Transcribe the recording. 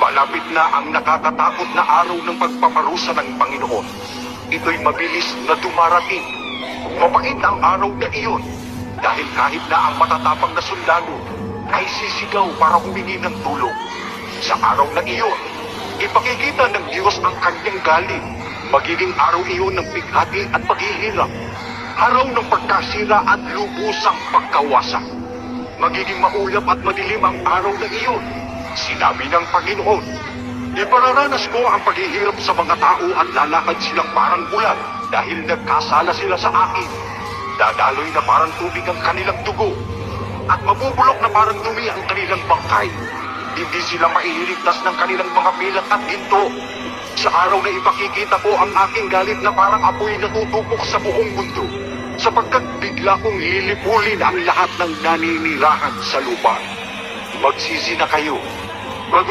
Malapit na ang nakakatakot na araw ng pagpaparusa ng Panginoon. Ito'y mabilis na dumarating. Mapait ang araw na iyon dahil kahit na ang matatapang na sundalo ay sisigaw para humingi ng tulong. Sa araw na iyon, ipakikita ng Diyos ang kanyang galing. Magiging araw iyon ng bighati at paghihirap. Araw ng pagkasira at lubusang pagkawasak. Magiging maulap at madilim ang araw na iyon. Sinabi ng Panginoon, ipararanas ko ang paghihirap sa mga tao at lalakad silang parang ulan dahil nagkasala sila sa akin. Dadaloy na parang tubig ang kanilang dugo at mabubulok na parang dumi ang kanilang bangkay. Hindi sila mailigtas ng kanilang mga pilat at ginto. Sa araw na ipakikita ko ang aking galit na parang apoy na tutupok sa buong mundo, sapagkat bigla kong lilipulin ang lahat ng naninirahan sa lupa. Magsisi na kayo